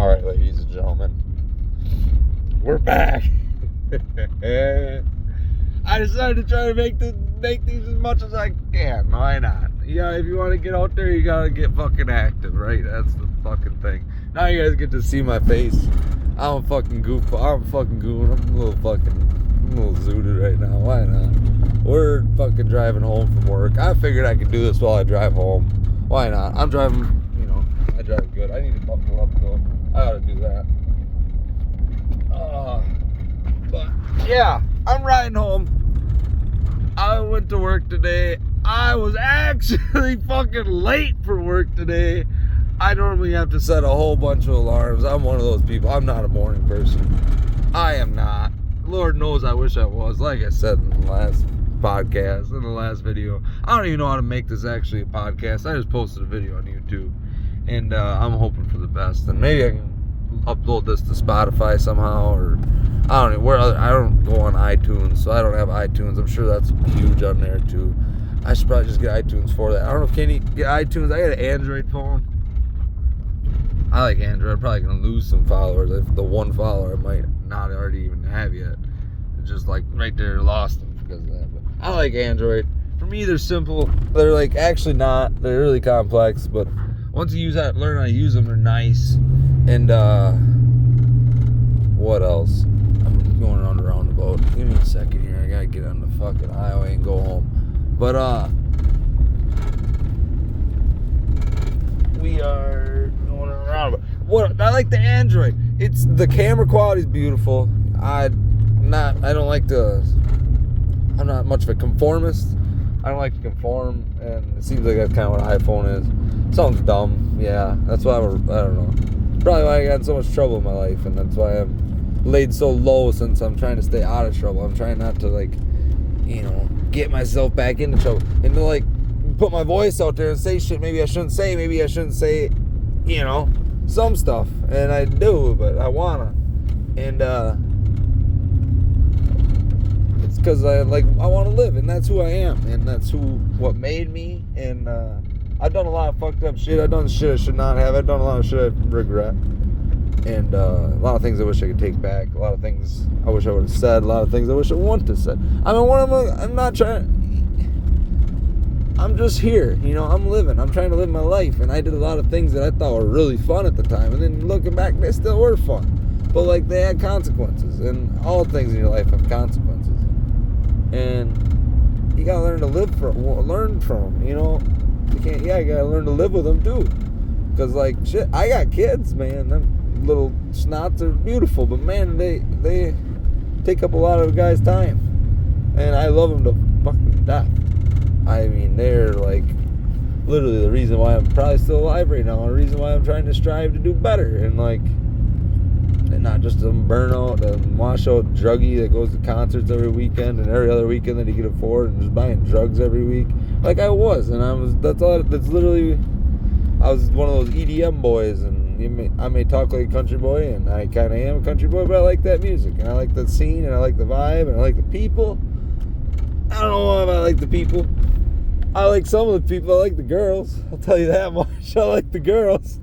Alright, ladies and gentlemen, we're back. I decided to try to make these as much as I can. Why not? Yeah, if you want to get out there, you gotta get fucking active, right? That's the fucking thing. Now you guys get to see my face. I'm a fucking goofball. I'm fucking goon. I'm a little zooted right now. Why not? We're fucking driving home from work. I figured I could do this while I drive home. Why not? I'm driving, I drive good. I need to buckle up though. I ought to do that. But yeah, I'm riding home. I went to work today. I was actually fucking late for work today. I normally have to set a whole bunch of alarms. I'm one of those people. I'm not a morning person. I am not. Lord knows I wish I was. Like I said in the last podcast, in the last video, I don't even know how to make this actually a podcast. I just posted a video on YouTube, and I'm hoping for the best. And maybe I can upload this to Spotify somehow, or I don't know I don't go on iTunes, so I don't have iTunes. I'm sure that's huge on there too. I should probably just get iTunes for that. I don't know if can you get iTunes. I got an Android phone. I like Android. I'm probably gonna lose some followers. If the one follower I might not already even have yet, it's just like right there, lost them because of that. But I like Android. For me, they're simple. They're like actually not. They're really complex, but once you learn how to use them, they're nice. And what else? I'm going around the roundabout. Give me a second here. I gotta get on the fucking highway and go home. But we are going around. What I like the Android. It's the camera quality is beautiful. I'm not much of a conformist. I don't like to conform, and it seems like that's kind of what iPhone is. Sounds dumb, yeah. That's why I don't know. Probably why I got in so much trouble in my life, and that's why I'm laid so low since I'm trying to stay out of trouble. I'm trying not to get myself back into trouble and to put my voice out there and say shit maybe I shouldn't say, some stuff. And I do, but I wanna. And it's because I want to live, and that's who I am, and that's what made me. And I've done a lot of fucked up shit. I've done shit I should not have. I've done a lot of shit I regret. And a lot of things I wish I could take back. A lot of things I wish I would have said. A lot of things I wish I wouldn't have said. I'm not trying. I'm just here. I'm living. I'm trying to live my life. And I did a lot of things that I thought were really fun at the time. And then looking back, they still were fun. But they had consequences. And all things in your life have consequences. And you gotta learn to learn from them. You gotta learn to live with them too. Because shit, I got kids, man. Them little snots are beautiful, but man, they take up a lot of a guy's time, and I love them to fucking death. I mean, they're literally the reason why I'm probably still alive right now, and the reason why I'm trying to strive to do better, and not just some burnout and washout druggie that goes to concerts every weekend and every other weekend that he can afford, and just buying drugs every week I was. And I was one of those EDM boys, and I may talk like a country boy, and I kind of am a country boy, but I like that music, and I like that scene, and I like the vibe, and I like the people. I don't know if I like the people. I like some of the people. I like the girls. I'll tell you that much. I like the girls.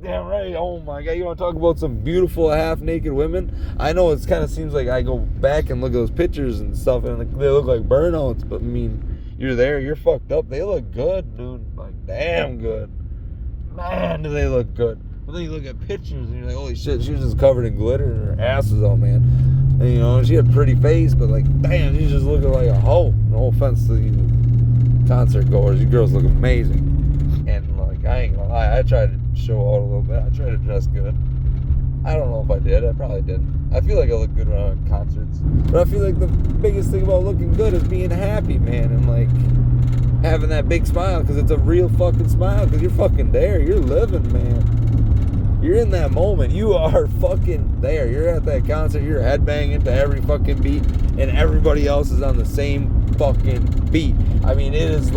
Damn right. Oh my God. You want to talk about some beautiful half-naked women? I know it kind of seems like I go back and look at those pictures and stuff, and they look like burnouts, but I mean, you're there, you're fucked up. They look good, dude. Damn good. Man, do they look good. But then you look at pictures and you're like, holy shit, she was just covered in glitter and her ass was out, man. And she had a pretty face, but damn, she's just looking like a hoe. No offense to you concert goers, you girls look amazing. And I ain't gonna lie, I tried to show out a little bit. I tried to dress good. I don't know if I did. I probably didn't. I feel like I look good when I'm at concerts. But I feel like the biggest thing about looking good is being happy, man. And having that big smile, because it's a real fucking smile, because you're fucking there. You're living, man. You're in that moment. You are fucking there. You're at that concert. You're headbanging to every fucking beat, and everybody else is on the same fucking beat. I mean, it is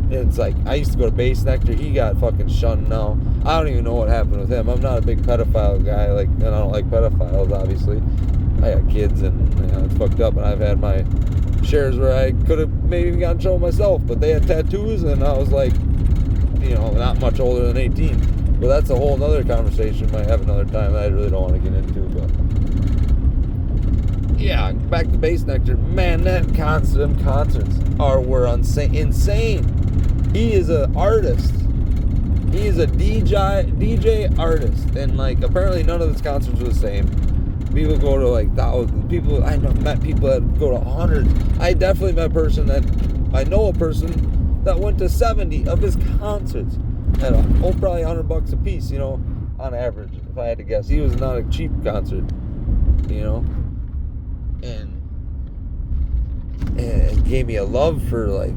it's I used to go to Bass Nectar. He got fucking shunned now. I don't even know what happened with him. I'm not a big pedophile guy, and I don't like pedophiles, obviously. I got kids, and it's fucked up, and I've had my shares where I could have maybe even gotten in trouble myself, but they had tattoos, and I was like, not much older than 18. But that's a whole nother conversation. Might have another time that I really don't want to get into. But yeah, back to Bass Nectar. Man, them concerts were insane. He is an artist. He is a DJ artist, and like apparently none of his concerts were the same. People go to like thousands. People I met people that go to hundreds. I definitely met a person that went to 70 of his concerts at probably $100 a piece. On average, if I had to guess, he was not a cheap concert. And it gave me a love for like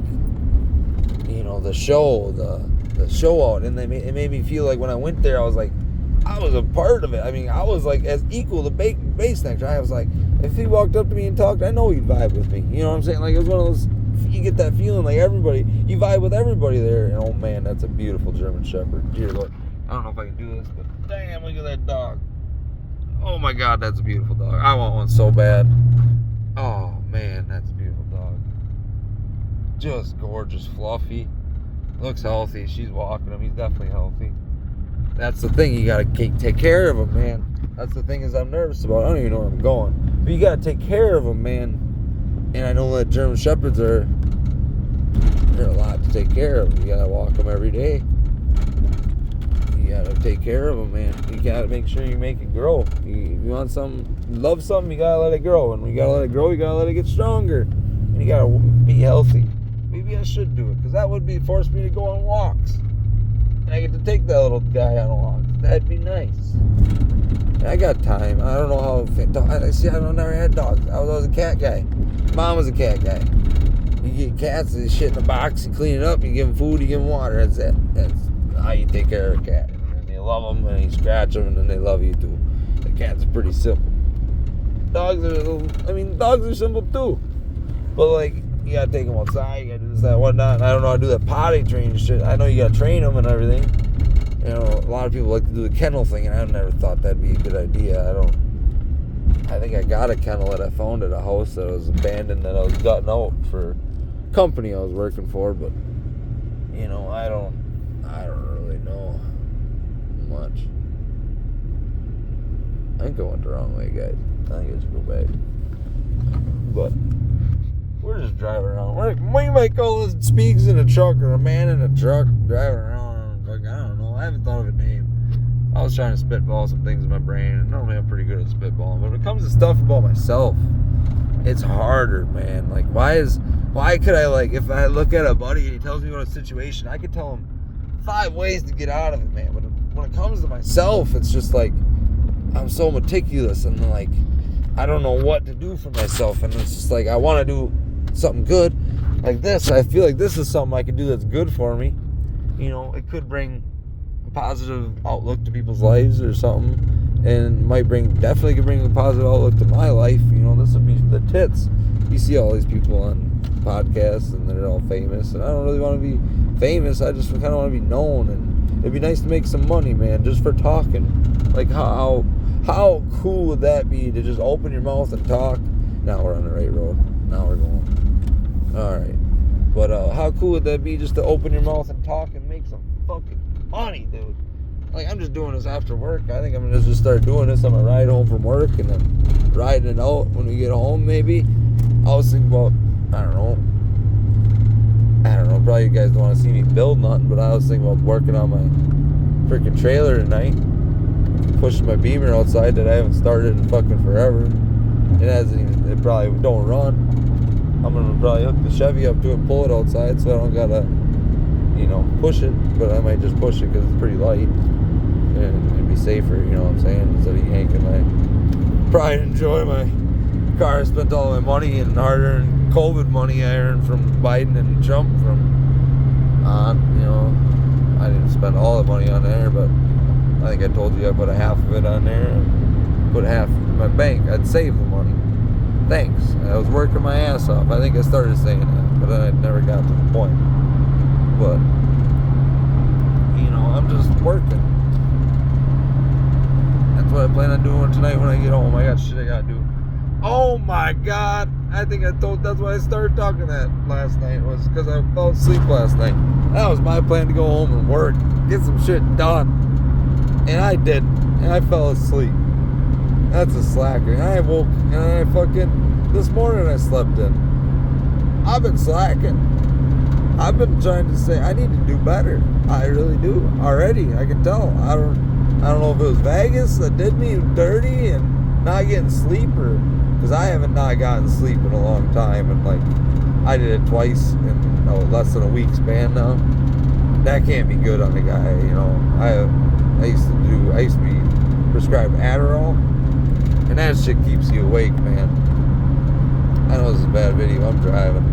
the show, the show out, and it made me feel like when I went there, I was like, I was a part of it. I mean, I was like as equal to Bass Nectar. I was like, if he walked up to me and talked, I know he'd vibe with me. You know what I'm saying? Like, it was one of those, you get that feeling like you vibe with everybody there. And oh man, that's a beautiful German Shepherd. Dear Lord, I don't know if I can do this, but damn, look at that dog. Oh my God, that's a beautiful dog. I want one so bad. Oh man, that's a beautiful dog. Just gorgeous, fluffy. Looks healthy. She's walking him. He's definitely healthy. That's the thing. You gotta take care of him, man. That's the thing is I'm nervous about. I don't even know where I'm going. But you gotta take care of him, man. And I know that German Shepherds they're a lot to take care of. You gotta walk them every day. You gotta take care of them, man. You gotta make sure you make it grow. You want love something, you gotta let it grow. And when you gotta let it grow, you gotta let it get stronger. And you gotta be healthy. Maybe I should do it, because that would force me to go on walks. And I get to take that little guy on a walk. That'd be nice. And I got time. I don't know how. I've never had dogs. I was a cat guy. Mom was a cat guy. You get cats, they shit in a box, you clean it up, you give them food, you give them water. That's it. That's how you take care of a cat. And you love them, and you scratch them, and then they love you too. The cats are pretty simple. Dogs are simple too. But like, you gotta take them outside, you gotta do this, that, whatnot. And I don't know how to do that potty training shit. I know you gotta train them and everything. A lot of people like to do the kennel thing, and I never thought that'd be a good idea. I think I got a kennel that I found at a house that was abandoned that I was gutting out for a company I was working for, but I don't really know much. I think I went the wrong way, guys. I think I should go back. But we're just driving around. We might call this Speaks in a truck or a man in a truck driving around. Like, I don't know. I haven't thought of a name. I was trying to spitball some things in my brain, and normally I'm pretty good at spitballing. But when it comes to stuff about myself, it's harder, man. Like, why could I, like, if I look at a buddy and he tells me about a situation, I could tell him 5 ways to get out of it, man. But when it comes to myself, it's just like, I'm so meticulous, and like, I don't know what to do for myself. And it's just like, I want to do something good like this. I feel like this is something I can do that's good for me. It could bring a positive outlook to people's lives or something, and definitely could bring a positive outlook to my life. This would be the tits. You see all these people on podcasts and they're all famous, and I don't really want to be famous. I just kind of want to be known, and it'd be nice to make some money, man, just for talking. Like, how cool would that be to just open your mouth and talk? Now we're on the right road. Now we're going. Alright. But how cool would that be just to open your mouth and talk and make some fucking money, dude? Like, I'm just doing this after work. I think I'm going to just start doing this on my ride home from work, and then riding it out when we get home, maybe. I was thinking about, I don't know, probably you guys don't want to see me build nothing, but I was thinking about working on my freaking trailer tonight. Pushing my Beamer outside that I haven't started in fucking forever. It probably don't run. I'm gonna probably hook the Chevy up to it and pull it outside, so I don't gotta, push it. But I might just push it because it's pretty light, and it'd be safer. You know what I'm saying? Instead of yanking my pride and joy, my car. I spent all my money and hard-earned COVID money I earned from Biden and Trump I didn't spend all the money on there, but I think I told you I put half of it on there and put half in my bank. I'd save the money. Thanks. I was working my ass off. I think I started saying that, but then I never got to the point. But, I'm just working. That's what I plan on doing tonight when I get home. I got shit I gotta do. Oh my God. I think that's why I started talking that last night, was because I fell asleep last night. That was my plan, to go home and work, get some shit done. And I did. And I fell asleep. That's a slacker. And I woke, and I fucking, this morning I slept in. I've been slacking. I've been trying to say I need to do better. I really do. Already, I can tell. I don't know if it was Vegas that did me dirty and not getting sleep, or because I haven't not gotten sleep in a long time, and like I did it twice in less than a week span now. That can't be good on a guy, you know. I used to be prescribed Adderall, and that shit keeps you awake, man. I know this is a bad video. I'm driving.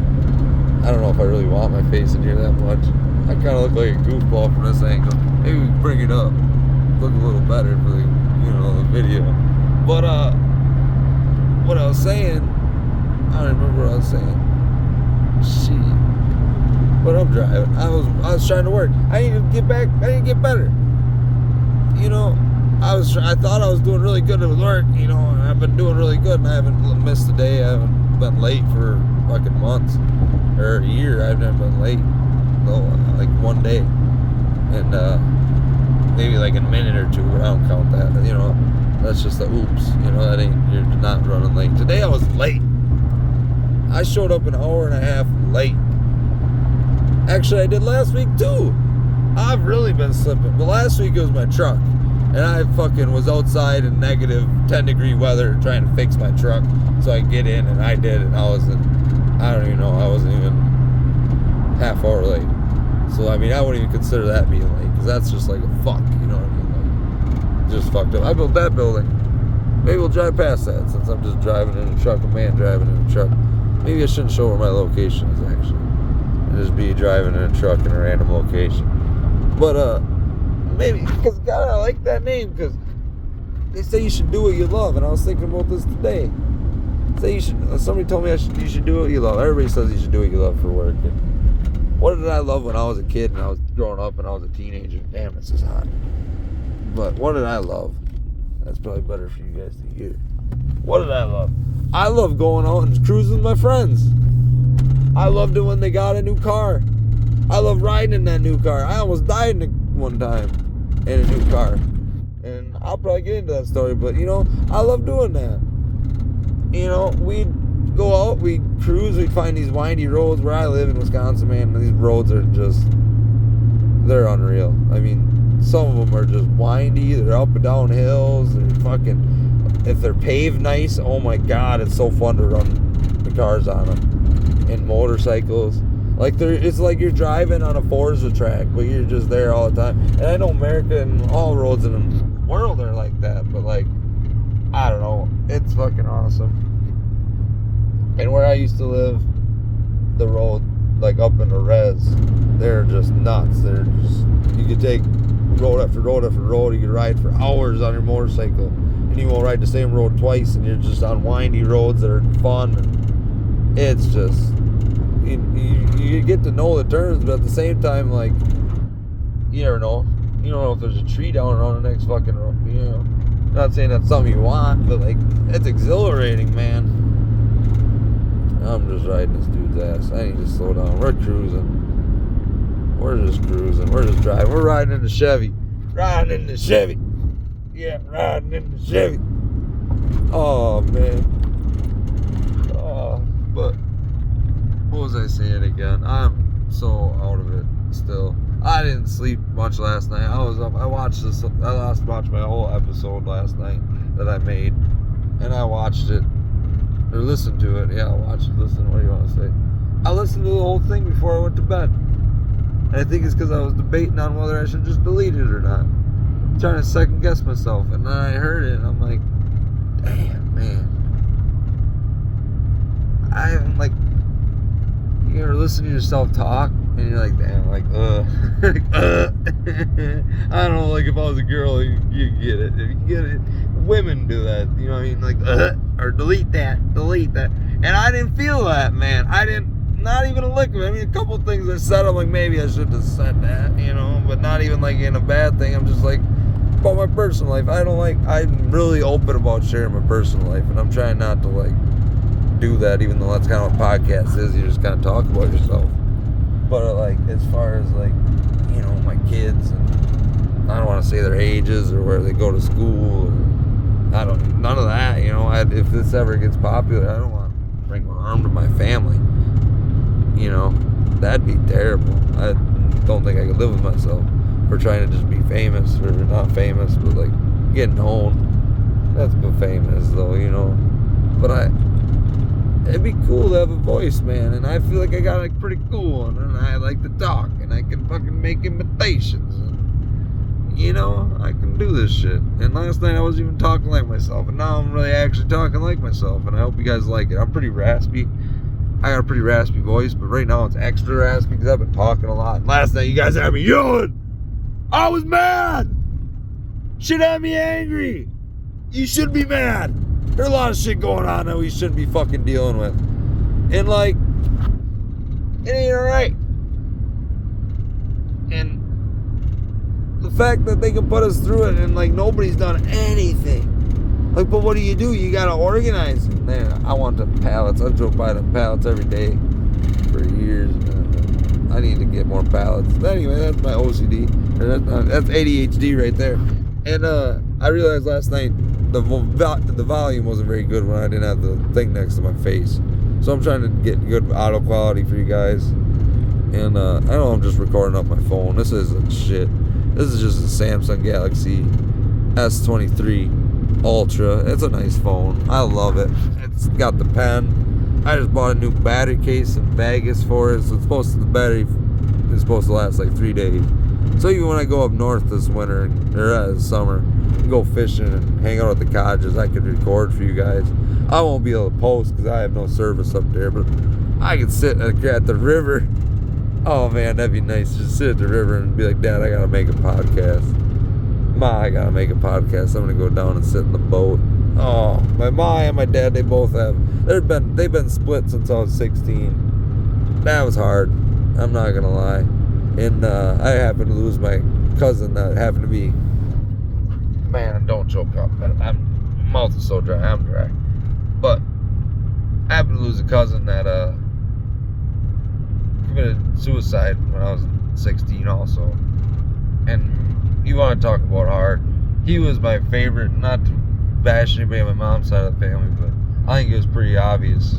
I don't know if I really want my face in here that much. I kind of look like a goofball from this angle. Maybe we can bring it up, look a little better for the, you know, the video. But what I was saying, I don't remember what I was saying. Shit. But I'm driving. I was trying to work. I need to get back. I need to get better. You know, I thought I was doing really good at work. You know, and I've been doing really good, and I haven't missed a day. I haven't been late for fucking months or a year. I've never been late. No, like one day, and maybe like a minute or two. But I don't count that. You know, that's just a oops. You know, that ain't, you're not running late. Today I was late. I showed up an hour and a half late. Actually, I did last week too. I've really been slipping. But last week it was my truck. And I fucking was outside in negative 10-degree weather trying to fix my truck so I could get in, and I did, and I wasn't even half hour late. So, I mean, I wouldn't even consider that being late, because that's just like a fuck, you know what I mean? Like, just fucked up. I built that building. Maybe we'll drive past that, since I'm just driving in a truck, a man driving in a truck. Maybe I shouldn't show where my location is, actually. And just be driving in a truck in a random location. But, maybe, because God, I like that name, because they say you should do what you love, and I was thinking about this today. Somebody told me you should do what you love. Everybody says you should do what you love for work. And what did I love when I was a kid and I was growing up and I was a teenager? Damn, this is hot. But what did I love? That's probably better for you guys to hear. What did I love? I love going out and cruising with my friends. I loved it when they got a new car. I love riding in that new car. I almost died one time in a new car, and I'll probably get into that story, but you know, I love doing that. You know, we'd go out, we'd cruise, we'd find these windy roads. Where I live in Wisconsin, man, these roads are just, they're unreal. I mean, some of them are just windy, they're up and down hills, they're fucking, if they're paved nice, oh my God, it's so fun to run the cars on them, and motorcycles. Like, it's like you're driving on a Forza track, but you're just there all the time. And I know America and all roads in the world are like that, but like, I don't know, it's fucking awesome. And where I used to live, the road, like up in the res, they're just nuts. They're just, you could take road after road after road, you could ride for hours on your motorcycle, and you won't ride the same road twice, and you're just on windy roads that are fun. And it's just, you get to know the turns, but at the same time, like, you never know. You don't know if there's a tree down around the next fucking road, you know. Not saying that's something you want, but like, it's exhilarating, man. I'm just riding this dude's ass. I need to slow down. We're cruising. We're just cruising. We're just driving. We're riding in the Chevy. Riding in the Chevy. Yeah, riding in the Chevy. Oh, man. Oh, but what was I saying again? I'm so out of it still. I didn't sleep much last night. I was up. I watched my whole episode last night that I made, and I watched it or listened to it. Yeah, I watched it. Listen, what do you want to say? I listened to the whole thing before I went to bed, and I think it's because I was debating on whether I should just delete it or not. I'm trying to second guess myself, and then I heard it, and I'm like, damn, man. I haven't, like, you ever listen to yourself talk and you're like, damn, like, I don't know, like, if I was a girl, you get it. If you get it, women do that, you know what I mean? Like, or delete that. And I didn't feel that, man. Not even a lick of it. I mean, a couple things I said, I'm like, maybe I should have said that, you know, but not even like in a bad thing. I'm just like, about my personal life. I'm really open about sharing my personal life, and I'm trying not to like do that, even though that's kind of what podcast is. You just kind of talk about yourself. But like, as far as like, you know, my kids, and I don't want to say their ages or where they go to school, or none of that. You know, if this ever gets popular, I don't want to bring harm to my family. You know, that'd be terrible. I don't think I could live with myself for trying to just be famous, or not famous, but like getting known. That's what famous though, you know. But it'd be cool to have a voice, man, and I feel like I got it pretty cool, and I like to talk, and I can fucking make imitations, and, you know, I can do this shit. And last night I was even talking like myself, and now I'm really actually talking like myself, and I hope you guys like it. I'm pretty raspy. I got a pretty raspy voice, but right now it's extra raspy because I've been talking a lot. And last night you guys had me yelling. I was mad. Shit had me angry. You should be mad. There's a lot of shit going on that we shouldn't be fucking dealing with. And like, it ain't alright. And the fact that they can put us through it and like nobody's done anything. Like, but what do? You gotta organize it. Man, I want the pallets. I drove by the pallets every day for years. I need to get more pallets. But anyway, that's my OCD. That's ADHD right there. And I realized last night the volume wasn't very good when I didn't have the thing next to my face. So I'm trying to get good audio quality for you guys. And I know I'm just recording up my phone. This isn't shit. This is just a Samsung Galaxy S23 Ultra. It's a nice phone. I love it. It's got the pen. I just bought a new battery case in Vegas for it. So the battery is supposed to last like 3 days. So even when I go up north this winter or this summer, go fishing and hang out at the cottages, I could record for you guys. I won't be able to post because I have no service up there, but I could sit at the river. Oh man, that'd be nice. Just sit at the river and be like, Dad, I gotta make a podcast. Ma, I gotta make a podcast. I'm gonna go down and sit in the boat. Oh, my ma and my dad, they both have. They've been split since I was 16. That was hard. I'm not gonna lie. And I happened to lose my cousin that happened to be. Man, don't choke up. My mouth is so dry. I'm dry. But I happened to lose a cousin that committed suicide when I was 16 also. And you want to talk about hard. He was my favorite, not to bash anybody on my mom's side of the family, but I think it was pretty obvious.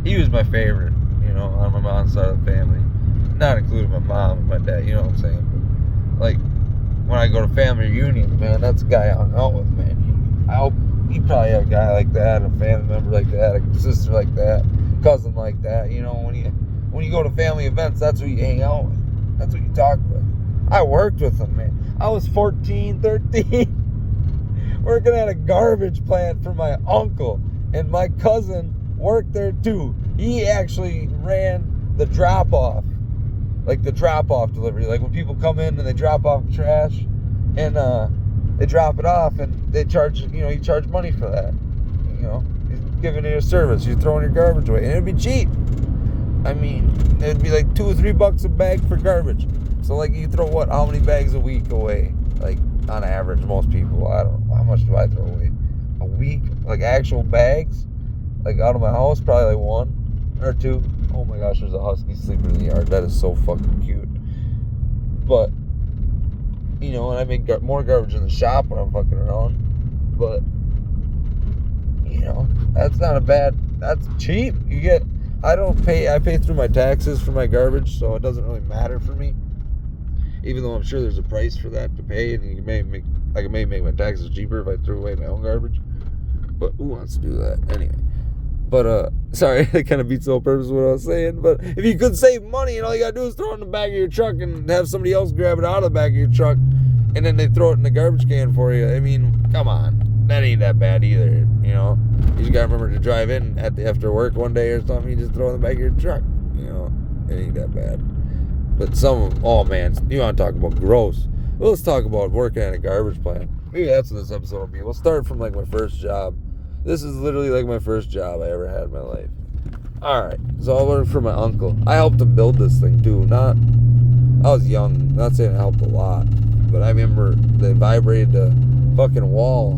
He was my favorite, you know, on my mom's side of the family. Not including my mom and my dad, you know what I'm saying? But, like, when I go to family reunions, man, that's the guy I hung out with, man. I hope you probably have a guy like that, a family member like that, a sister like that, cousin like that. You know, when you go to family events, that's who you hang out with. That's who you talk with. I worked with them, man. I was 14, 13, working at a garbage plant for my uncle, and my cousin worked there too. He actually ran the drop-off. Like the drop-off delivery. Like when people come in and they drop off trash and they drop it off and they charge, you know, you charge money for that. You know, he's giving you a service. You're throwing your garbage away. And it'd be cheap. I mean, it'd be like $2 or $3 a bag for garbage. So like you throw how many bags a week away? Like on average, most people, I don't know, how much do I throw away? A week? Like actual bags? Like out of my house, probably like 1 or 2. Oh my gosh, there's a husky sleeping in the yard. That is so fucking cute. But, you know, and I make more garbage in the shop when I'm fucking around. But, you know, that's not a bad, that's cheap. I pay through my taxes for my garbage, so it doesn't really matter for me. Even though I'm sure there's a price for that to pay, and I can maybe make my taxes cheaper if I threw away my own garbage. But who wants to do that? Anyway. But, sorry, that kind of beats the whole purpose of what I was saying. But if you could save money and all you gotta do is throw it in the back of your truck and have somebody else grab it out of the back of your truck and then they throw it in the garbage can for you, I mean, come on. That ain't that bad either, you know. You just gotta remember to drive in after work one day or something, you just throw it in the back of your truck, you know. It ain't that bad. But oh man, you want to talk about gross. Well, let's talk about working at a garbage plant. Maybe that's what this episode will be. We'll start from like my first job. This is literally like my first job I ever had in my life. Alright, so I worked for my uncle. I helped him build this thing too. I was young, not saying I helped a lot. but I remember they vibrated the fucking wall.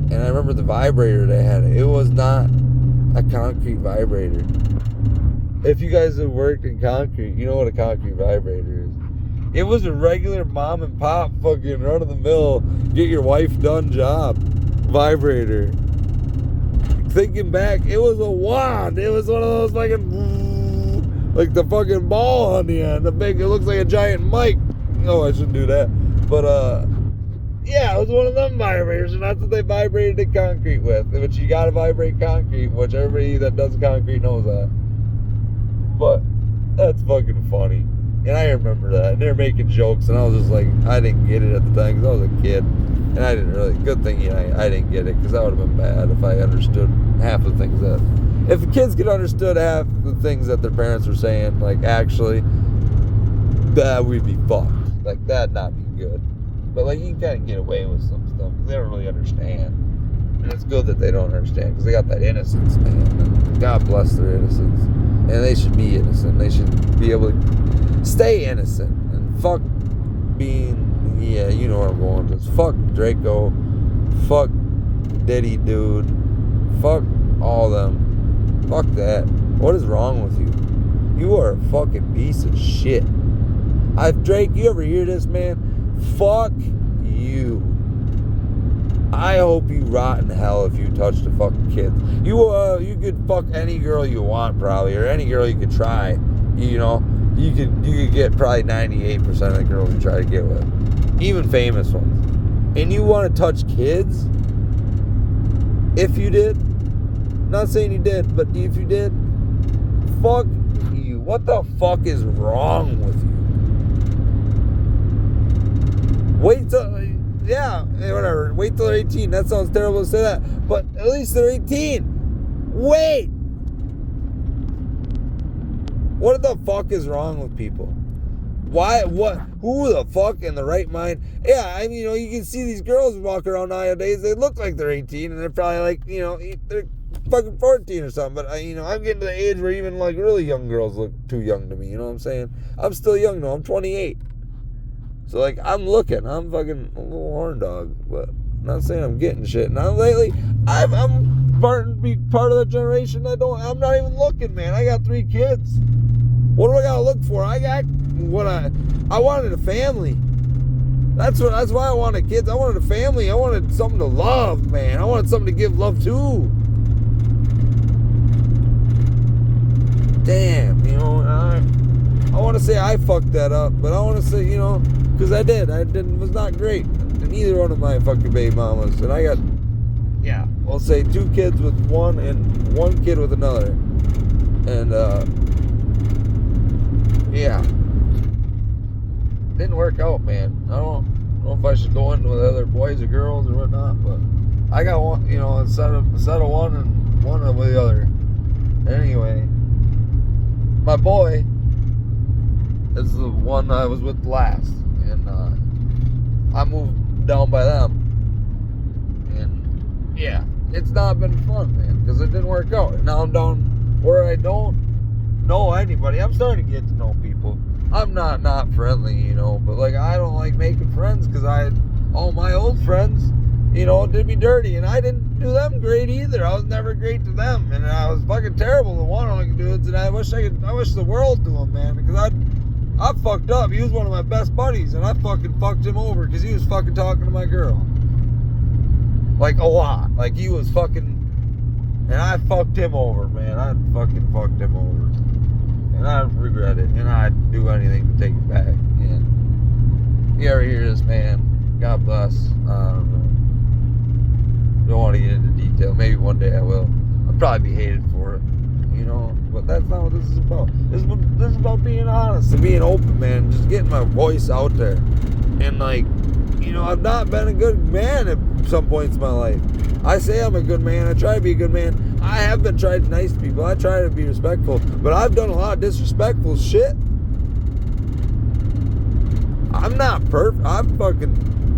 And I remember the vibrator they had. It was not a concrete vibrator. If you guys have worked in concrete, you know what a concrete vibrator is. It was a regular mom and pop fucking run of the mill, get your wife done job vibrator. Thinking back, it was a wand. It was one of those fucking, like the fucking ball on the end. It looks like a giant mic. Oh, I shouldn't do that. But yeah, it was one of them vibrators, and that's what they vibrated the concrete with. Which you gotta vibrate concrete, which everybody that does concrete knows that. But that's fucking funny. And I remember that. And they were making jokes, and I was just like, I didn't get it at the time because I was a kid. And I didn't really, good thing I didn't get it, because that would have been bad if I understood half the things that, if the kids could understood half the things that their parents were saying, like actually, that we'd be fucked. Like, that'd not be good. But like, you can kind of get away with some stuff because they don't really understand. And it's good that they don't understand because they got that innocence, man. And God bless their innocence. And they should be innocent. They should be able to stay innocent. And fuck being, yeah, you know where I'm going with this. Fuck Draco. Fuck Diddy Dude. Fuck all them. Fuck that. What is wrong with you? You are a fucking piece of shit. Drake, you ever hear this, man? Fuck you. I hope you rot in hell if you touch the fucking kids. You could fuck any girl you want, probably, or any girl you could try. You know, you could get probably 98% of the girls you try to get with, even famous ones. And you want to touch kids? If you did, not saying you did, but if you did, fuck you. What the fuck is wrong with you? Wait till, yeah, whatever. Wait till they're 18. That sounds terrible to say that, but at least they're 18. Wait. What the fuck is wrong with people? Why? What? Who the fuck in the right mind? Yeah, I mean, you know, you can see these girls walk around nowadays. They look like they're 18, and they're probably like, you know, they're fucking 14 or something. But you know, I'm getting to the age where even like really young girls look too young to me. You know what I'm saying? I'm still young though. I'm 28. So, like, I'm looking. I'm fucking a little horn dog. But I'm not saying I'm getting shit. Now, lately, I'm part of the generation I'm not even looking, man. I got 3 kids. What do I gotta look for? I wanted a family. That's why I wanted kids. I wanted a family. I wanted something to love, man. I wanted something to give love to. Damn, you know, I want to say I fucked that up, but I want to say, you know, because I did. Was not great. And neither one of my fucking baby mamas. And I got, yeah, we'll say 2 kids with one and 1 kid with another. And, yeah. Didn't work out, man. I don't know if I should go in with other boys or girls or whatnot, but I got one, you know, a set of one and one with the other. Anyway, my boy is the one I was with last, and I moved down by them, and yeah, it's not been fun, man, because it didn't work out. And now I'm down where I don't know anybody. I'm starting to get to know people. I'm not friendly, you know, but like, I don't like making friends because all my old friends, you know, did me dirty, and I didn't do them great either. I was never great to them, and I was fucking terrible to one of the dudes, and I wish the world to him, man, because I fucked up. He was one of my best buddies, and I fucking fucked him over because he was fucking talking to my girl. Like, a lot. Like, he was fucking, and I fucked him over, man. I fucking fucked him over. And I regret it, and I'd do anything to take it back. And you ever hear this, man? God bless. I don't know. Don't want to get into detail. Maybe one day I will. I'll probably be hated for it, you know. But that's not what this is about. This is about being honest and being open, man. Just getting my voice out there. And like, you know, I've not been a good man at some points in my life. I say I'm a good man. I try to be a good man. I have been trying to be nice to people. I try to be respectful. But I've done a lot of disrespectful shit. I'm not perfect.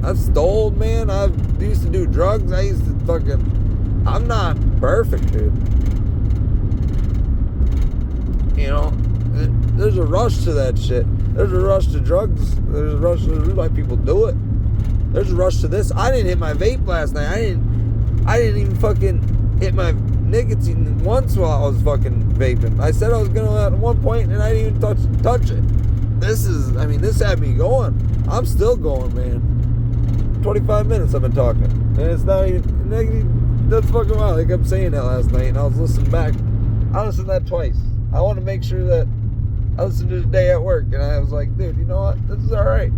I've stole, man. I used to do drugs. I used to fucking... I'm not perfect, dude. You know? There's a rush to that shit. There's a rush to drugs. There's a rush to why people do it. There's a rush to this. I didn't hit my vape last night. I didn't even fucking hit my nicotine once while I was fucking vaping. I said I was gonna at one point, and I didn't even touch it. This had me going. I'm still going, man. 25 minutes I've been talking, and it's not even. That's fucking wild. I kept saying that last night, and I was listening back. I listened to that twice. I want to make sure that I listened to it today at work, and I was like, dude, you know what? This is all right.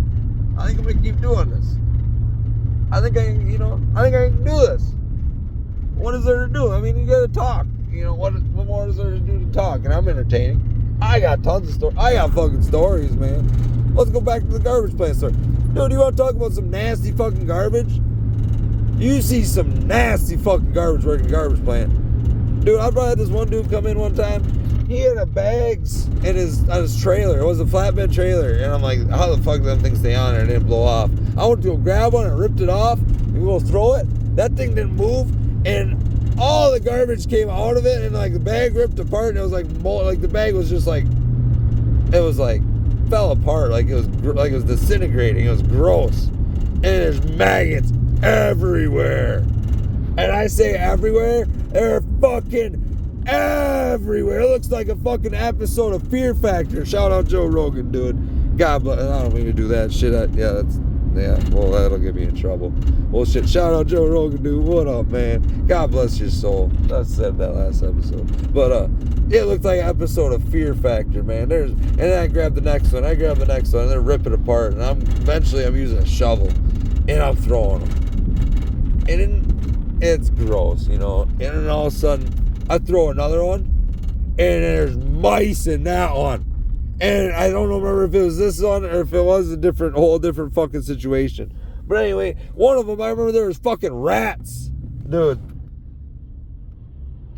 I think I'm gonna keep doing this. I think I can do this. What is there to do? I mean, you gotta talk. You know, what more is there to do to talk? And I'm entertaining. I got tons of stories. I got fucking stories, man. Let's go back to the garbage plant story. Dude, you want to talk about some nasty fucking garbage? You see some nasty fucking garbage working in the garbage plant. Dude, I brought this one dude come in one time. He had a bags on his trailer. It was a flatbed trailer. And I'm like, how the fuck did that thing stay on there and it didn't blow off? I went to go grab one and ripped it off. We go throw it. That thing didn't move. And all the garbage came out of it. And like the bag ripped apart. And it was like the bag was just like, it was like, fell apart. Like it was disintegrating. It was gross. And there's maggots everywhere. And I say everywhere. They're fucking everywhere. It looks like a fucking episode of Fear Factor. Shout out Joe Rogan, dude. God bless. I don't mean to do that shit. Well, that'll get me in trouble. Well, shit. Shout out Joe Rogan, dude. What up, man? God bless your soul. I said that last episode. But it looked like an episode of Fear Factor, man. And then I grabbed the next one. And then rip it apart. And eventually I'm using a shovel, and I'm throwing them. And then it's gross, you know. And then all of a sudden, I throw another one, and there's mice in that one. And I don't remember if it was this one or if it was a whole different fucking situation. But anyway, one of them, I remember there was fucking rats, dude.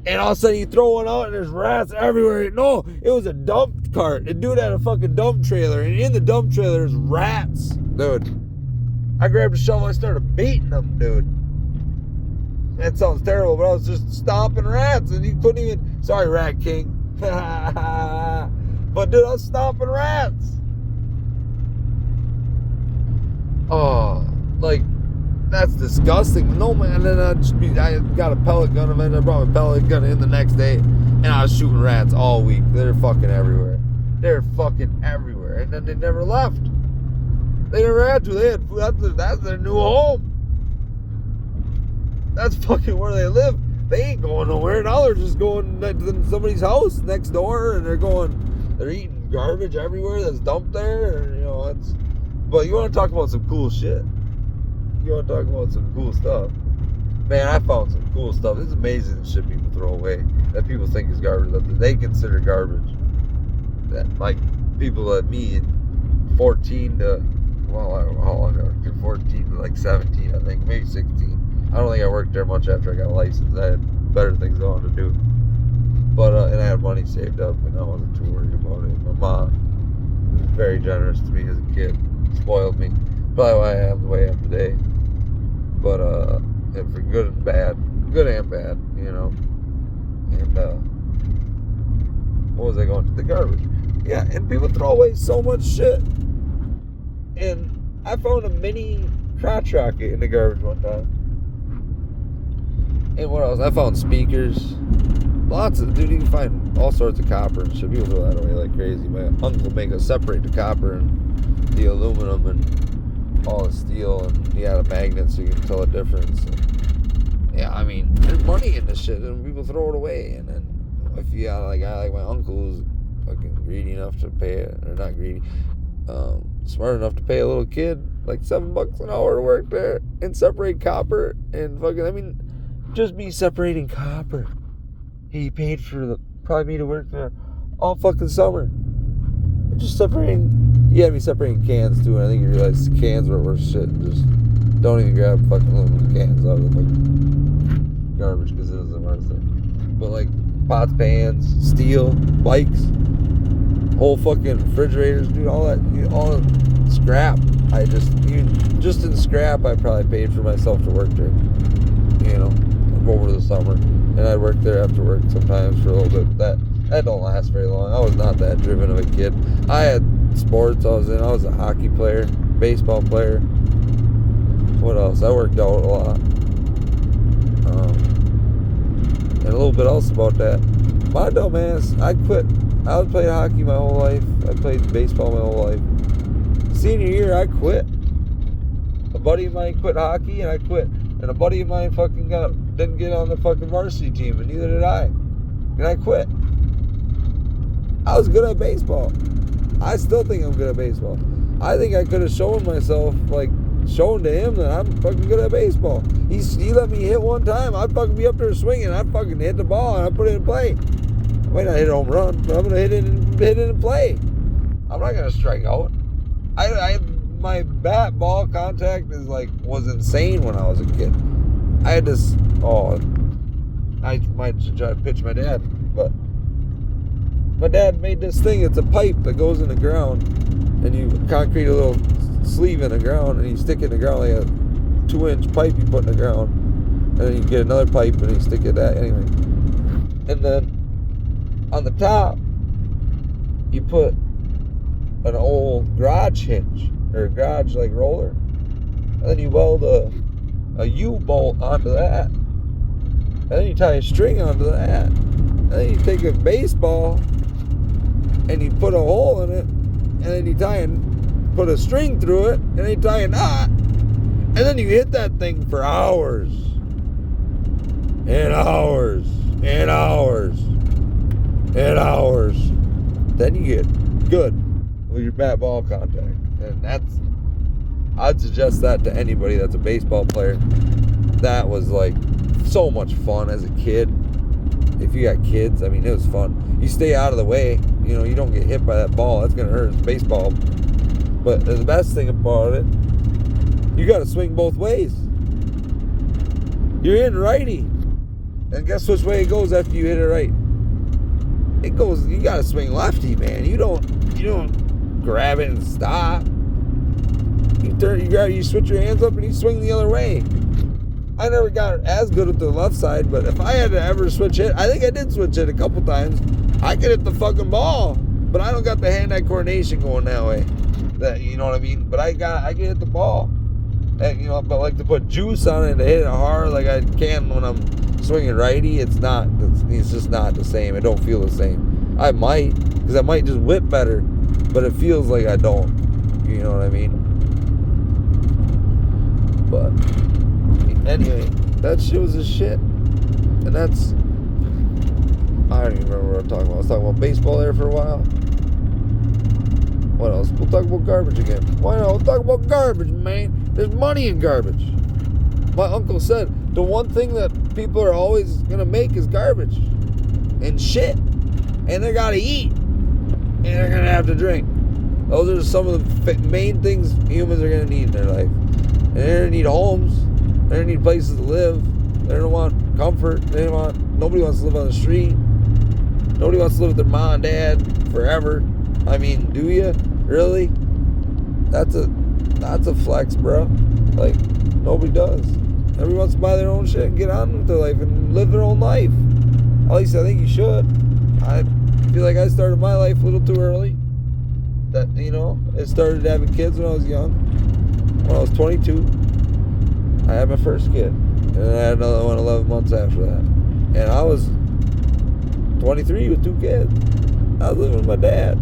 And all of a sudden you throw one out and there's rats everywhere. No, it was a dump cart. The dude had a fucking dump trailer, and in the dump trailer there's rats, dude. I grabbed a shovel, I started beating them, dude. That sounds terrible, but I was just stomping rats, and you couldn't even. Sorry, Rat King. But dude, I was stomping rats. Oh, like that's disgusting. No, man. And then I got a pellet gun. I brought my pellet gun in the next day, and I was shooting rats all week. They're fucking everywhere. And then they never left. They never had to. They had food. That's their new home. That's fucking where they live. They ain't going nowhere. Now they're just going to somebody's house next door, and they're eating garbage everywhere that's dumped there. You know, but you want to talk about some cool shit. You want to talk about some cool stuff. Man, I found some cool stuff. It's amazing the shit people throw away that people think is garbage, that they consider garbage. That, like, people like me, 14 to, well, I don't know how long I worked there, 14 to like 17, I think, maybe 16. I don't think I worked there much after I got a license. I had better things I wanted to do. But, and I had money saved up, and I wasn't too worried about it. My mom was very generous to me as a kid. Spoiled me. Probably why I am the way I am today. But, and for good and bad. Good and bad, you know. And, what was I going to? The garbage. Yeah, and people throw away so much shit. And I found a mini crotch rocket in the garbage one time. And what else? I found speakers. Dude, you can find all sorts of copper and shit. People throw that away like crazy. My uncle make us separate the copper and the aluminum and all the steel, and he had a magnet so you can tell the difference. And, yeah, I mean, there's money in this shit, and people throw it away. And then if you got like a guy like my uncle who's fucking greedy enough to pay it, or not greedy, smart enough to pay a little kid like $7 an hour to work there and separate copper and fucking, I mean, just me separating copper. He paid for probably me to work there all fucking summer. Just separating. He had me separating cans too, and I think he realized cans were worth shit. Just don't even grab fucking aluminum cans out of the fucking garbage because it isn't worth it. But like pots, pans, steel, bikes, whole fucking refrigerators, dude, all the scrap. Even just in scrap, I probably paid for myself to work there. You know, over the summer. And I'd work there after work sometimes for a little bit. That don't last very long. I was not that driven of a kid. I had sports I was a hockey player, baseball player. What else? I worked out a lot. And a little bit else about that. My dumbass, I quit. I was playing hockey my whole life. I played baseball my whole life. Senior year, I quit. A buddy of mine quit hockey, and I quit. And a buddy of mine didn't get on the fucking varsity team, and neither did I. And I quit. I was good at baseball. I still think I'm good at baseball. I think I could have shown myself, shown to him that I'm fucking good at baseball. He let me hit one time. I'd fucking be up there swinging. I'd fucking hit the ball and I'd put it in play. I might not hit a home run, but I'm gonna hit it in play. I'm not gonna strike out. My bat ball contact was insane when I was a kid. I had this. I might try to pitch my dad, but my dad made this thing. It's a pipe that goes in the ground, and you concrete a little sleeve in the ground, and you stick it in the ground like a 2-inch pipe you put in the ground, and then you get another pipe and you stick it that anyway. And then on the top, you put an old garage hinge or garage roller, and then you weld a U-bolt onto that, and then you tie a string onto that, and then you take a baseball and you put a hole in it, and then you put a string through it, and then you tie a knot, and then you hit that thing for hours and hours and hours and hours. Then you get good with your bat ball contact. And I'd suggest that to anybody that's a baseball player. That was so much fun as a kid. If you got kids, it was fun. You stay out of the way, you don't get hit by that ball. That's gonna hurt. It's baseball. But the best thing about it, you gotta swing both ways. You're in righty. And guess which way it goes after you hit it right? It goes, you gotta swing lefty, man. You don't grab it and stop. You switch your hands up and you swing the other way. I never got as good at the left side, but if I had to ever switch it, I think I did switch it a couple times. I could hit the fucking ball, but I don't got the hand-eye coordination going that way. You know what I mean? But I can hit the ball. And, but to put juice on it and to hit it hard like I can when I'm swinging righty, it's just not the same. It don't feel the same. I might, because I might just whip better, but it feels like I don't. You know what I mean? But anyway, that shit was a shit. And I don't even remember what I'm talking about. I was talking about baseball there for a while. What else? We'll talk about garbage again. Why not? We'll talk about garbage, man. There's money in garbage. My uncle said the one thing that people are always going to make is garbage and shit. And they got to eat. And they're going to have to drink. Those are some of the main things humans are going to need in their life. And they're going to need homes. They're going to need places to live. They don't want comfort. Nobody wants to live on the street. Nobody wants to live with their mom and dad forever. Do you? Really? That's a flex, bro. Nobody does. Everybody wants to buy their own shit and get on with their life and live their own life. At least I think you should. I feel like I started my life a little too early. I started having kids when I was young. When I was 22, I had my first kid. And then I had another one 11 months after that. And I was 23 with 2 kids. I was living with my dad.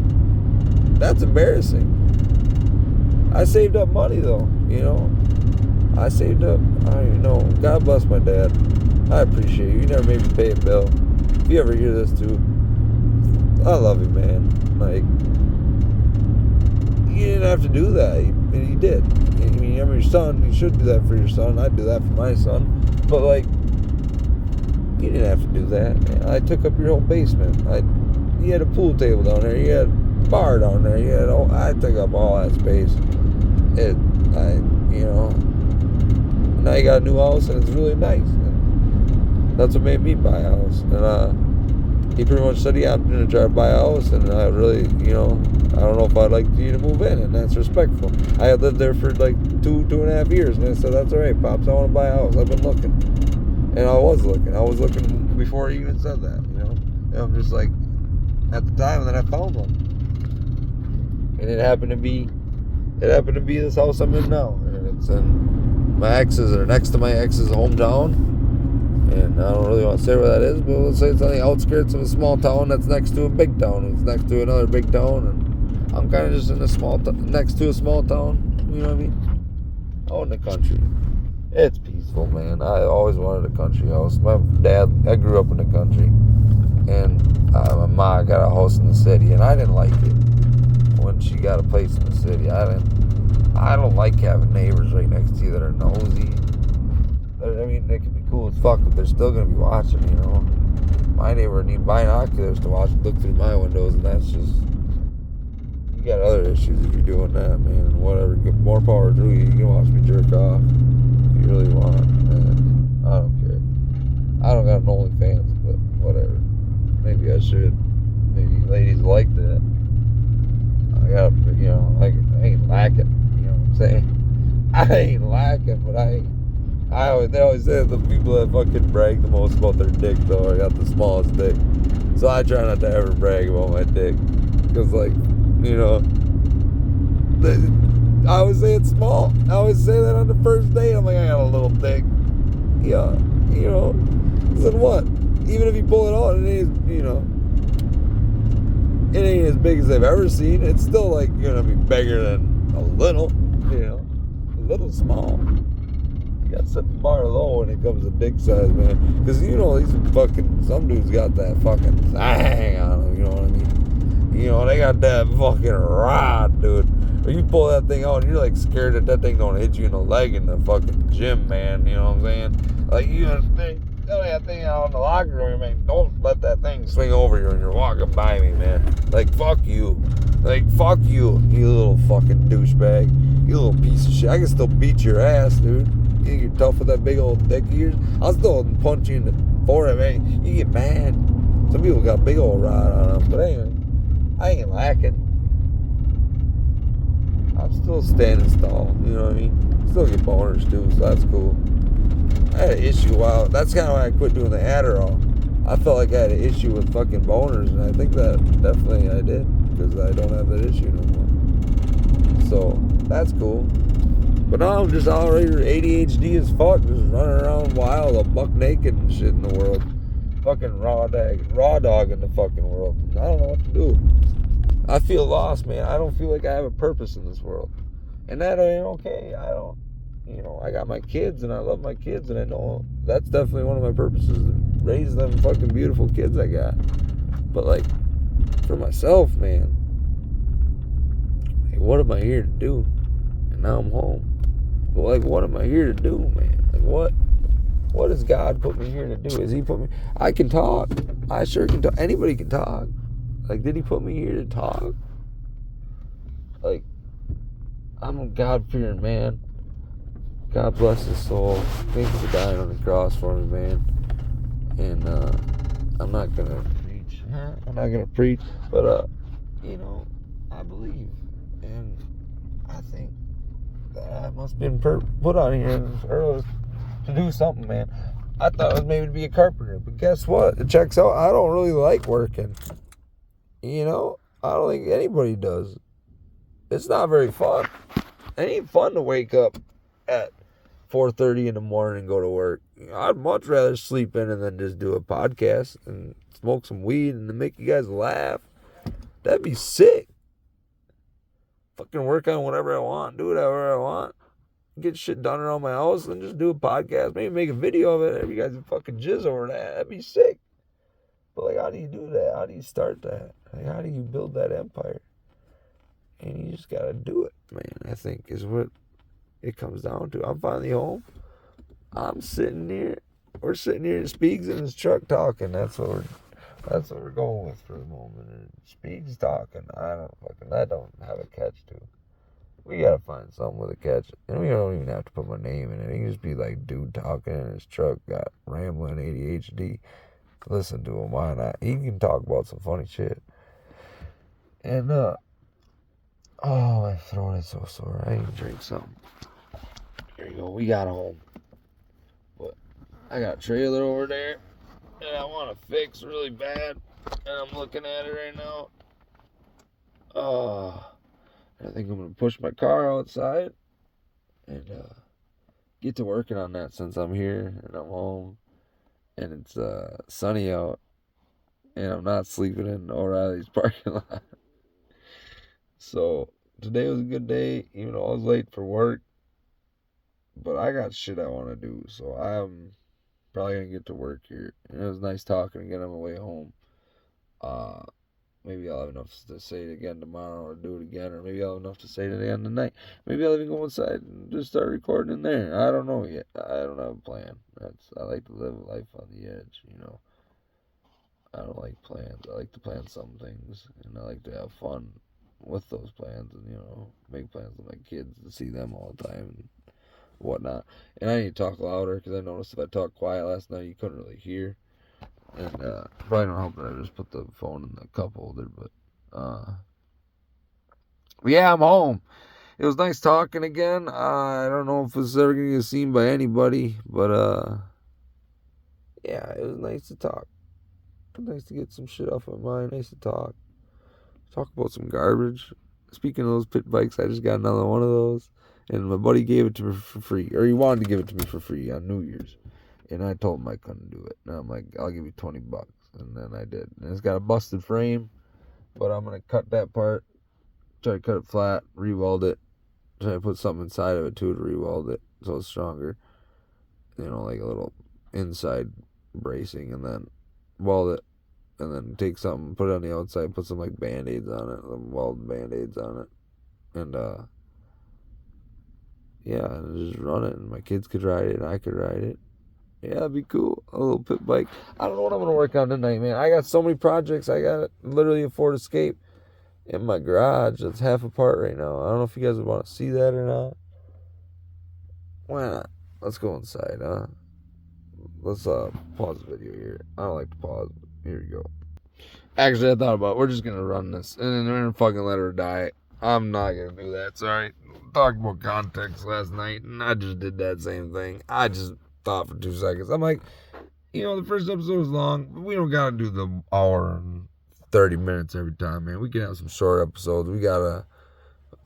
That's embarrassing. I saved up money though, I saved up. I don't even know. God bless my dad. I appreciate you. You never made me pay a bill. If you ever hear this too, I love you, man. You didn't have to do that. And you did. I'm your son. You should do that for your son. I'd do that for my son. But you didn't have to do that. Man. I took up your whole basement. You had a pool table down there. You had a bar down there. I took up all that space. Now you got a new house and it's really nice. And that's what made me buy a house. And he pretty much said, yeah, I'm going to try to buy a house. And I really, I don't know if I'd like you to move in. And that's respectful. I had lived there for 2.5 years. And I said, that's all right, Pops, I want to buy a house. I've been looking. And I was looking. I was looking before he even said that, And I'm just at the time, and then I found one. And it happened to be this house I'm in now. And it's in my ex's, or next to my ex's hometown. And I don't really want to say where that is, but let's say it's on the outskirts of a small town that's next to a big town. It's next to another big town. And I'm kind of just in a small next to a small town. You know what I mean? Out in the country. It's peaceful, man. I always wanted a country house. My dad, I grew up in the country. And my mom got a house in the city, and I didn't like it when she got a place in the city. I don't like having neighbors right next to you that are nosy. I mean, they can be cool as fuck, but they're still gonna be watching, you know. My neighbor need binoculars to look through my windows, and that's just, you got other issues if you're doing that, man. Whatever, more power to you. You can watch me jerk off if you really want, man. I don't care. I don't got an OnlyFans, but whatever. Maybe I should. Maybe ladies like that. I gotta, you know, I ain't lacking. You know what I'm saying? I ain't lacking, but they always say the people that fucking brag the most about their dick, though, I got the smallest dick. So I try not to ever brag about my dick. Because, like, you know, I always say it's small. I always say that on the first date. I'm like, I got a little dick. Yeah, you know. Then what? Even if you pull it out, it ain't, you know, it ain't as big as I've ever seen. It's still, like, gonna be bigger than a little, you know. A little small. You gotta set the bar low when it comes to dick size, man. Because, you know, some dudes got that fucking thing on them, you know what I mean? You know, they got that fucking rod, dude. When you pull that thing out, you're, like, scared that thing gonna hit you in the leg in the fucking gym, man. You know what I'm saying? Like, you know, that thing out in the locker room, man. Don't let that thing swing over you when you're walking by me, man. Like, fuck you. Like, fuck you, you little fucking douchebag. You little piece of shit. I can still beat your ass, dude. You think you're tough with that big old dick of yours? I'll still punch you in the forehead, man. You get mad. Some people got big old rod on them, but anyway, I ain't lacking. I'm still standing tall, you know what I mean? Still get boners too, so that's cool. I had an issue that's kind of why I quit doing the Adderall. I felt like I had an issue with fucking boners, and I think that definitely I did, because I don't have that issue no more. So, that's cool. But now I'm just already ADHD as fuck, just running around wild, a buck naked and shit in the world. Fucking raw dog in the fucking world. I don't know what to do. I feel lost, man. I don't feel like I have a purpose in this world. And that ain't okay. You know, I got my kids, and I love my kids, and I know that's definitely one of my purposes, to raise them fucking beautiful kids I got. But, like, for myself, man, like, what am I here to do? And now I'm home. But, like, what am I here to do, man? Like, what does God put me here to do? Is he put me... I can talk. I sure can talk. Anybody can talk. Like, did he put me here to talk? Like, I'm a God-fearing man. God bless his soul. Thank you for dying on the cross for me, man. And I'm not gonna preach. I'm not gonna preach, but you know, I believe, and I think that I must have been put on here this early to do something, man. I thought it was maybe to be a carpenter, but guess what? It checks out. I don't really like working. You know, I don't think anybody does. It's not very fun. It ain't fun to wake up at 4:30 in the morning and go to work. I'd much rather sleep in and then just do a podcast and smoke some weed and then make you guys laugh. That'd be sick. Fucking work on whatever I want, do whatever I want, get shit done around my house, and just do a podcast. Maybe make a video of it. If you guys would fucking jizz over that, that'd be sick. But, like, how do you do that? How do you start that? Like, how do you build that empire? And you just gotta do it, man. I think is what it comes down to. I'm finally home. I'm sitting here. We're sitting here in Speaks in his truck talking. That's what we're going with for the moment. And Speaks talking. I don't have a catch to. We gotta find something with a catch. And we don't even have to put my name in it. It can just be like dude talking in his truck, got rambling ADHD. Listen to him, why not? He can talk about some funny shit. And oh, my throat is so sore. I need to drink something. Here you go. We got home. But I got a trailer over there and I want to fix really bad. And I'm looking at it right now. Oh, I think I'm gonna push my car outside and get to working on that since I'm here and I'm home and it's sunny out and I'm not sleeping in O'Reilly's parking lot. So today was a good day, even though I was late for work. But I got shit I want to do, so I'm probably gonna get to work here. And it was nice talking again on my way home. Uh, Maybe I'll have enough to say it again tomorrow or do it again, or maybe I'll have enough to say it again tonight. Maybe I'll even go inside and just start recording in there. I don't know yet. I don't have a plan. I like to live life on the edge, you know. I don't like plans. I like to plan some things, and I like to have fun with those plans, and make plans with my kids to see them all the time and whatnot. And I need to talk louder because I noticed if I talked quiet last night, you couldn't really hear. And probably don't help that I just put the phone in the cup holder, but yeah, I'm home. It was nice talking again. I don't know if this is ever gonna get seen by anybody, but yeah, it was nice to talk. Nice to get some shit off my mind. Nice to talk about some garbage. Speaking of those pit bikes, I just got another one of those, and my buddy gave it to me for free, or he wanted to give it to me for free on New Year's, and I told him I couldn't do it. And I'm like, I'll give you $20, and then I did. And it's got a busted frame, but I'm gonna cut that part, try to cut it flat, re-weld it, try to put something inside of it too to re-weld it so it's stronger. Like a little inside bracing, and then weld it, and then take something, put it on the outside, put some like band-aids on it, some weld band-aids on it, and yeah, and just run it, and my kids could ride it, and I could ride it. Yeah, it'd be cool. A little pit bike. I don't know what I'm gonna work on tonight, man. I got so many projects. I got literally a Ford Escape in my garage that's half apart right now. I don't know if you guys would want to see that or not. Why not? Let's go inside, huh? Let's pause the video here. I don't like to pause. Here we go. Actually, I thought about it. We're just gonna run this, and then we're gonna fucking let her die. I'm not gonna do that. Sorry. Talked about context last night, and I just did that same thing. I just thought for 2 seconds. I'm like, the first episode was long, but we don't gotta do the hour and 30 minutes every time, man. We can have some short episodes. We got a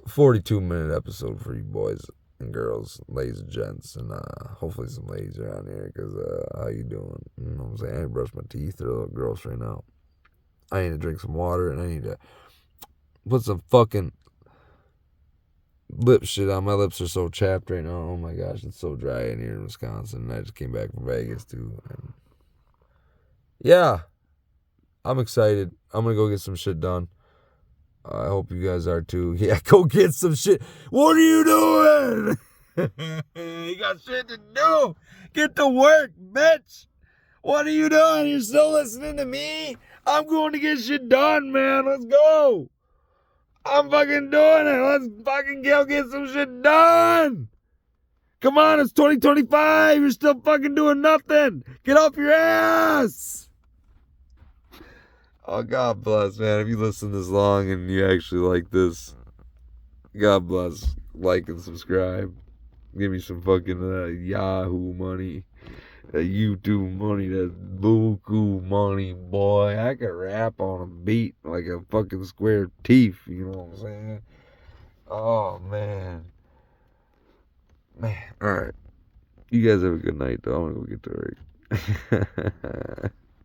42-minute episode for you boys and girls, ladies and gents, and hopefully some ladies around here, because how you doing? You know what I'm saying? I brushed my teeth. They're a little gross right now. I need to drink some water, and I need to put some fucking lip shit on. My lips are so chapped right now. Oh my gosh, it's so dry in here in Wisconsin, and I just came back from Vegas too. And yeah, I'm excited. I'm gonna go get some shit done. I hope you guys are too. Yeah, go get some shit. What are you doing? You got shit to do. Get to work, bitch. What are you doing? You're still listening to me? I'm going to get shit done, man. Let's go. I'm fucking doing it. Let's fucking go get some shit done. Come on, it's 2025. You're still fucking doing nothing. Get off your ass. Oh, God bless, man. If you listen this long and you actually like this, God bless. Like and subscribe. Give me some fucking Yahoo money. That YouTube money. That buku money, boy. I could rap on a beat like a fucking square teeth. You know what I'm saying? Oh, man. Man. Alright. You guys have a good night, though. I'm gonna go get to work.